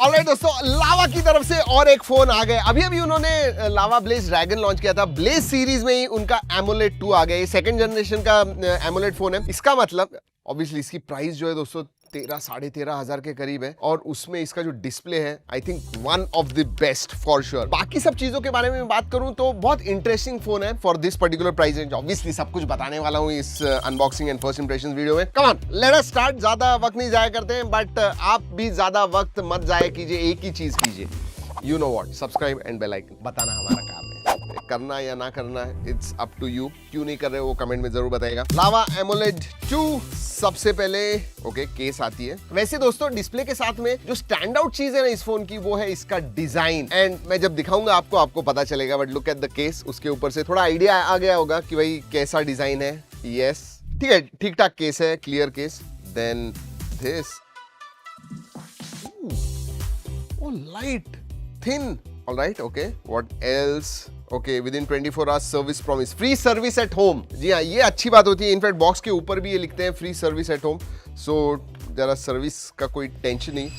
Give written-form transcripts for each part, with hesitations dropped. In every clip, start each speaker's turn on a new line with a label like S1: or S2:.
S1: Alright दोस्तों, लावा की तरफ से और एक फोन आ गए। अभी अभी उन्होंने लावा ब्लेज ड्रैगन लॉन्च किया था। ब्लेज सीरीज में ही उनका एमोलेड 2 आ गया। ये सेकंड जनरेशन का एमोलेड फोन है। इसका मतलब ऑब्वियसली इसकी प्राइस जो है दोस्तों 13,500 के करीब है, और उसमें इसका जो डिस्प्ले है I think one of the best for sure. बाकी सब चीजों के बारे में बात करूं तो बहुत इंटरेस्टिंग फोन है for this particular price range. Obviously सब कुछ बताने वाला हूं इस unboxing and first impressions video में। Come on, let us start. ज्यादा वक्त नहीं जाया करते हैं, बट आप भी ज्यादा वक्त मत जाया कीजिए, एक ही चीज कीजिए, you know what, subscribe and bell icon. बताना हमारा काम है, करना या ना करना है इट्स अप टू यू। क्यों नहीं कर रहे वो कमेंट में जरूर बताइएगा। लावा एमोलेड 2 सबसे पहले ओके केस आती है। वैसे दोस्तों डिस्प्ले के साथ में जो स्टैंड आउट चीज है ना इस फोन की, वो है इसका डिजाइन। एंड मैं जब दिखाऊंगा आपको पता चलेगा, but look at the case. उसके ऊपर से थोड़ा आइडिया आ गया होगा कि भाई कैसा डिजाइन है। यस ठीक है, ठीक ठाक केस है, clear case. Then this oh light thin, alright okay, what else? Okay, within 24 hours service promise, free service at home. जी हाँ, ये अच्छी बात होती है। इनफैक्ट बॉक्स के ऊपर भी ये लिखते हैं free service at home, so जरा सर्विस का कोई टेंशन नहीं।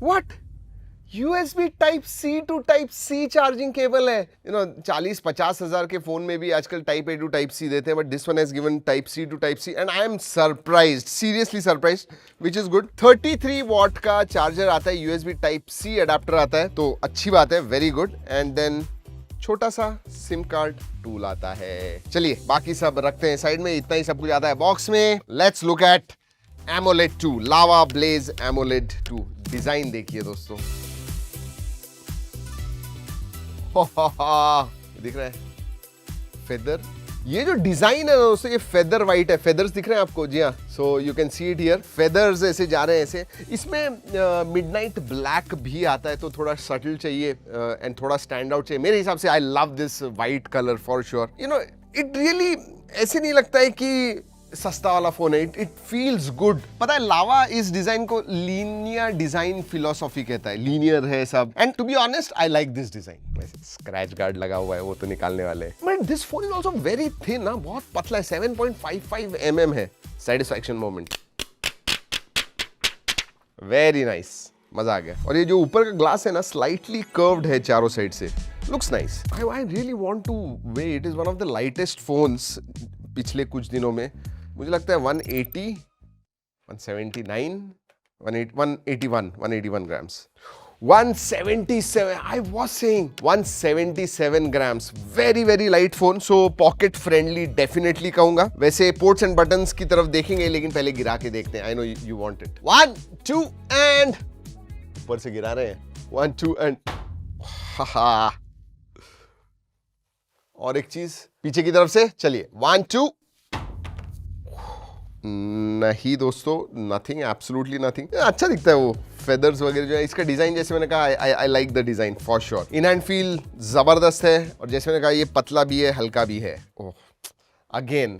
S1: What USB type C to type C charging cable है। 40-50 हजार के फोन में भी आजकल type A to type C देते हैं, but this one has given type C to type C, and I am surprised, seriously surprised, which is good. 33 watt का charger आता है, USB टाइप C अडेप्टर आता है, तो अच्छी बात है, वेरी गुड। एंड देन छोटा सा सिम कार्ड टूल आता है। चलिए बाकी सब रखते हैं साइड में, इतना ही सब कुछ आता है बॉक्स में। Let's look at AMOLED 2, Lava blaze AMOLED 2। Design देखिए दोस्तों, दिख रहा है फेदर। ये जो डिजाइन है दोस्तों, ये फेदर वाइट है। फेदर्स दिख रहे हैं आपको? जी हाँ, so you can see it here. Feathers ऐसे जा रहे हैं ऐसे। इसमें मिडनाइट ब्लैक भी आता है, तो थोड़ा सटल चाहिए एंड थोड़ा स्टैंड आउट चाहिए। मेरे हिसाब से I love this white colour for sure. It really ऐसे नहीं लगता है कि सस्ता वाला फोन है। It feels good. पता है लावा इस डिजाइन को लीनियर डिजाइन फिलोसॉफी कहता है। लीनियर है सब, and to be honest I like this design. वैसे स्क्रैच गार्ड लगा हुआ है, वो तो निकालने वाले हैं, but this phone is also very thin ना, बहुत पतला है। 7.55 mm है। सेटिस्फैक्शन मोमेंट वेरी नाइस, मजा आ गया। और ये जो ऊपर का ग्लास है ना, स्लाइटली कर्व्ड है चारों साइड से, looks nice. I really want two way it is one of the lightest phones पिछले कुछ दिनों में। मुझे लगता है 180, 179, 181 grams, 177, I was saying 177 grams, very very light phone, so pocket friendly definitely कहूंगा। वैसे पोर्ट्स एंड बटन्स की तरफ देखेंगे, लेकिन पहले गिरा के देखते हैं। I know you want it. 1 2 and ऊपर से गिरा रहे हैं। 1 2 एंड और एक चीज पीछे की तरफ से, चलिए 1 2। नहीं दोस्तों, नथिंग, एब्सोल्युटली नथिंग। अच्छा दिखता है वो फेदर्स वगैरह जो है। इसका डिजाइन जैसे मैंने कहा, I like the design for sure. In hand feel जबरदस्त है, और जैसे मैंने कहा ये पतला भी है, हल्का भी है। ओह अगेन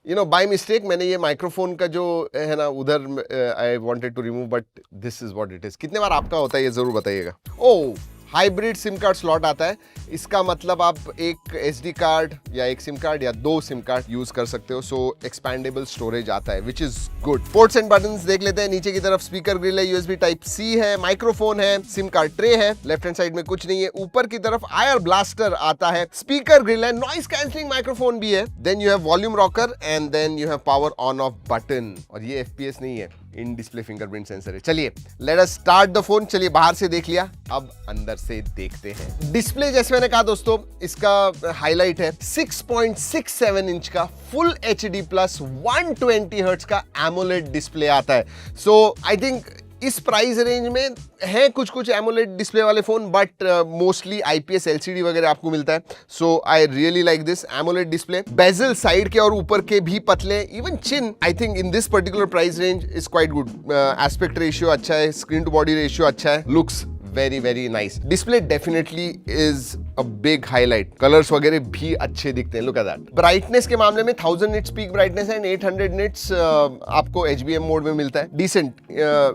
S1: बाय मिस्टेक मैंने ये माइक्रोफोन का जो है ना उधर I wanted to remove, but this is what it is. कितने बार आपका होता है ये जरूर बताइएगा। Oh, hybrid SIM card slot आता है। इसका मतलब आप एक SD कार्ड या एक सिम कार्ड या 2 सिम कार्ड यूज कर सकते हो, सो एक्सपैंडेबल स्टोरेज आता है, विच is good. Ports and buttons देख लेते हैं। नीचे की तरफ स्पीकर ग्रिल है, USB टाइप C है, माइक्रोफोन है, सिम कार्ड ट्रे है। लेफ्ट हैंड साइड में कुछ नहीं है। ऊपर की तरफ आयर ब्लास्टर आता है, स्पीकर ग्रिल है, नॉइस कैंसलिंग माइक्रोफोन भी है। Then you have volume rocker, and then you have power on off button. और ये FPS नहीं है, इन डिस्प्ले फिंगरप्रिंट सेंसर है। चलिए late us start the phone. चलिए बाहर से देख लिया, अब अंदर से देखते हैं। डिस्प्ले जैसे मैंने कहा दोस्तों, इसका हाईलाइट है 6.67 इंच का फुल HD प्लस 120 हर्ट्ज का एमोलेड डिस्प्ले आता है। सो आई थिंक इस प्राइस रेंज में है कुछ एमोलेड डिस्प्ले वाले phone, but mostly IPS LCD वगैरह आपको मिलता है। So I really like this AMOLED display. Bezel side के और ऊपर के भी पतले, even chin I think in this particular price range is quite good. Aspect ratio अच्छा है, स्क्रीन टू बॉडी रेशियो अच्छा है, looks very very nice. Display definitely is a big highlight, colours वगैरह भी अच्छे दिखते हैं। Look at that. ब्राइटनेस के मामले में 1000 nits peak brightness and 800 nits आपको HBM मोड में मिलता है। Decent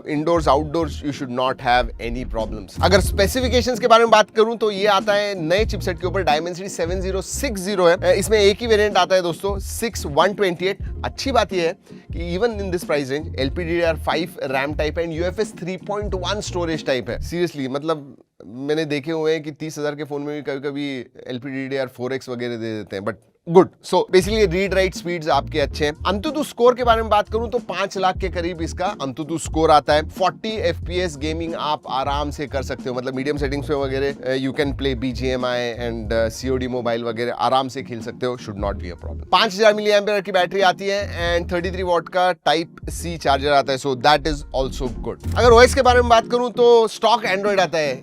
S1: indoors outdoors you should not have any problems. अगर स्पेसिफिकेशंस के बारे में बात करूं तो ये आता है नए चिपसेट के ऊपर, Dimensity 7060 है। इसमें एक ही वेरिएंट आता है दोस्तों 6128। अच्छी बात ये है कि even in this price range LPDDR5 RAM type है एंड UFS 3.1 स्टोरेज टाइप है। सीरियसली मतलब मैंने देखे हुए हैं कि 30,000 के फोन में भी कभी कभी LPDDR4X वगैरह दे देते हैं, but good. So basically read write speeds आपके अच्छे हैं। अंतुतु स्कोर के बारे में बात करूं तो 5 लाख के करीब इसका अंतुतु स्कोर आता है। 40 FPS गेमिंग आप आराम से कर सकते हो, मतलब मीडियम सेटिंग्स पे वगैरह you can play BGMI and COD mobile वगैरह आराम से खेल सकते हो, should not be a problem. 5000 mAh की बैटरी आती है एंड 33 वॉट का Type-C चार्जर आता है, so that is also good. अगर OS के बारे में बात करूं तो स्टॉक एंड्रॉइड आता है,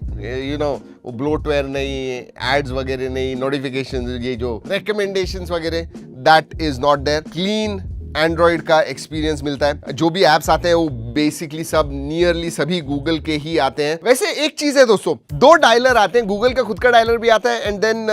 S1: यू नो, वो ब्लोटवेयर नहीं, एड्स वगैरह नहीं, नोटिफिकेशन, ये जो रिकमेंडेशंस वगैरह, that is not there. Clean Android का एक्सपीरियंस मिलता है। जो भी एप्स आते हैं वो बेसिकली सब नियरली सभी गूगल के ही आते हैं। वैसे एक चीज है दोस्तों, 2 डायलर आते हैं, गूगल का खुद का डायलर भी आता है एंड देन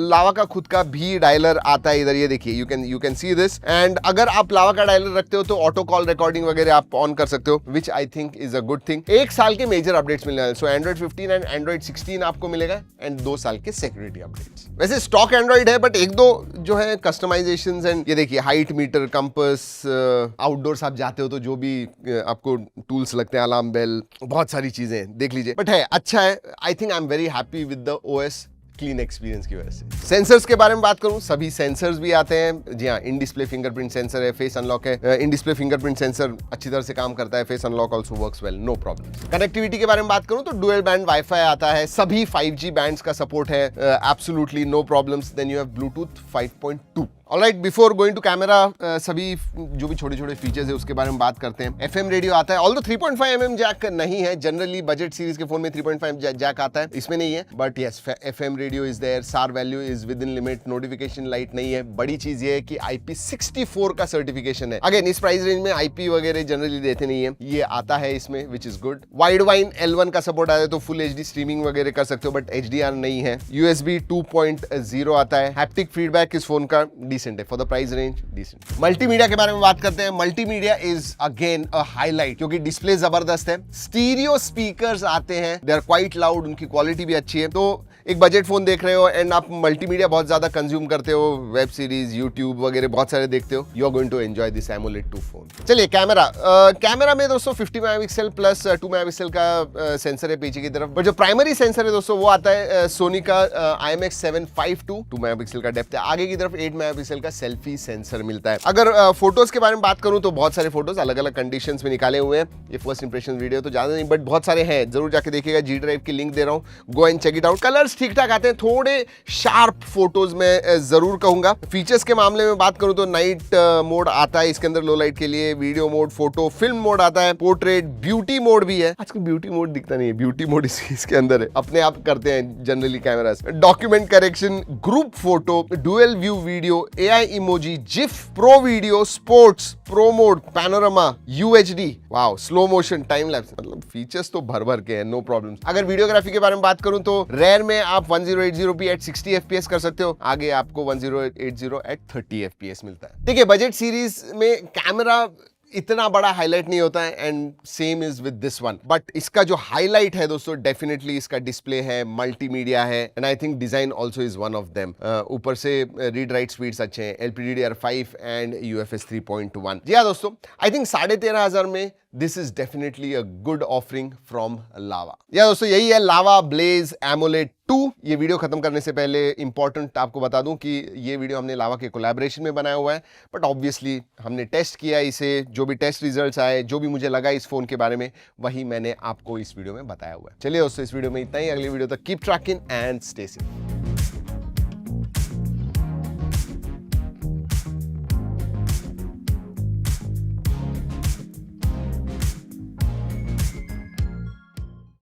S1: लावा का खुद का भी डायलर आता है। इधर ये देखिए, you can see this. And अगर आप लावा का डायलर रखते हो तो ऑटो कॉल रिकॉर्डिंग वगैरह आप ऑन कर सकते हो, which I think is a good thing. 1 साल के मेजर अपडेट्स मिलने वाले, सो एंड्रॉइड 15 एंड एंड्रॉइड 16 आपको मिलेगा एंड 2 साल के सिक्योरिटी अपडेट्स। वैसे स्टॉक एंड्रॉइड है, बट 1-2 जो है कस्टमाइजेशंस एंड ये देखिए हाइट मीटर, कंपास, आउटडोर्स आप जाते हो तो जो भी आपको टूल्स लगते हैं, अलार्म बेल, बहुत सारी चीजें देख लीजिए। बट है अच्छा है। I think I am very happy with the OS clean experience की वजह से। सेंसर्स के बारे में बात करूं, सभी सेंसर्स भी आते हैं। जी हाँ, इन डिस्प्ले फिंगरप्रिंट सेंसर है, फेस अनलॉक है। इन डिस्प्ले फिंगरप्रिंट सेंसर अच्छी तरह से काम करता है, face unlock also works well, no problem. Connectivity के बारे में बात करूं तो डुअल बैंड वाईफाई आता है, सभी 5G बैंड्स का सपोर्ट है, absolutely no problems. Then you have Bluetooth 5.2। Alright, before going to camera, सभी जो भी छोटे छोटे फीचर्स है उसके बारे में बात करते हैं। FM रेडियो आता है, ऑल्दो 3.5 mm जैक नहीं है। जनरली बजट सीरीज के फोन में 3.5 जैक आता है, इसमें नहीं है, but yes FM radio is there. SAR value is within limit, notification light नहीं है। बड़ी चीज ये है कि IP64 का सर्टिफिकेशन है। अगेन इस प्राइस रेंज में IP वगैरह जनरली देते नहीं है, ये आता है इसमें, विच is good. Wide wine L1 का सपोर्ट आता है, तो फुल HD स्ट्रीमिंग वगैरह कर सकते हो, बट HDR नहीं है। USB 2.0 आता है। हैप्टिक फीडबैक इस फोन का डिसेंट है, for the price range decent. Multimedia के बारे में बात करते हैं। Multimedia is again a highlight, क्योंकि डिस्प्ले जबरदस्त है। स्टीरियो स्पीकर्स आते हैं, दे आर क्वाइट लाउड, उनकी क्वालिटी भी अच्छी है। तो एक बजट फोन देख रहे हो एंड आप मल्टीमीडिया बहुत ज्यादा कंज्यूम करते हो, वेब सीरीज, यूट्यूब वगैरह बहुत सारे देखते हो, you are going to enjoy this AMOLED 2 phone. चलिए कैमरा में दोस्तों 50 मेगापिक्सल प्लस 2 मेगापिक्सल का सेंसर है पीछे की तरफ, बट जो प्राइमरी सेंसर है दोस्तों वो आता है सोनी का IMX752, 2 मेगापिक्सल का डेप्थ है। आगे की तरफ 8 मेगापिक्सल का सेल्फी सेंसर मिलता है। अगर फोटोज के बारे में बात करूं तो बहुत सारे फोटोज अलग अलग कंडीशंस में निकाले हुए हैं। ये फर्स्ट इंप्रेशन वीडियो तो ज्यादा नहीं, बट बहुत सारे हैं, जरूर जाके देखिएगा। G ड्राइव की लिंक दे रहा हूं, go and check it out. Colours ठीक ठाक आते हैं, थोड़े शार्प फोटोज में जरूर कहूंगा। फीचर्स के मामले में बात करूं तो नाइट मोड आता है इसके अंदर लो लाइट के लिए, video mode, photo, film mode आता है, पोर्ट्रेट, ब्यूटी मोड भी है। आजकल ब्यूटी मोड दिखता नहीं है, ब्यूटी मोड इसके अंदर है, अपने आप करते हैं generally cameras. Document correction, group photo, dual view video, AI emoji, GIF, pro video, sports, pro mode, panorama, UHD, wow, slow motion, time lapse, मतलब फीचर्स तो भर भर के हैं, नो प्रॉब्लम। अगर वीडियोग्राफी के बारे में बात करूं तो रेयर में आप 1080p एट 60 FPS कर सकते हो, आगे आपको 1080 एट 30 FPS मिलता है। ठीक है, बजट सीरीज में कैमरा इतना बड़ा हाईलाइट नहीं होता है and same is with this one, but इसका जो हाईलाइट है दोस्तों डेफिनेटली इसका डिस्प्ले है, मल्टीमीडिया है and I think design also is one of them. ऊपर से रीड राइट स्पीड्स अच्छे हैं, LPDDR5 एंड UFS 3.1। जी हाँ दोस्तों, आई थिंक 13,500 में this is definitely a good offering from Lava. या दोस्तों यही है लावा ब्लेज AMOLED 2। ये वीडियो खत्म करने से पहले इंपॉर्टेंट आपको बता दूं कि ये वीडियो हमने लावा के कोलैबोरेशन में बनाया हुआ है, बट ऑब्वियसली हमने टेस्ट किया इसे, जो भी टेस्ट रिजल्ट्स आए, जो भी मुझे लगा इस फोन के बारे में, वही मैंने आपको इस वीडियो में बताया हुआ है। चलिए दोस्तों, इस वीडियो में इतना ही। अगली वीडियो तक keep trekking and stay safe.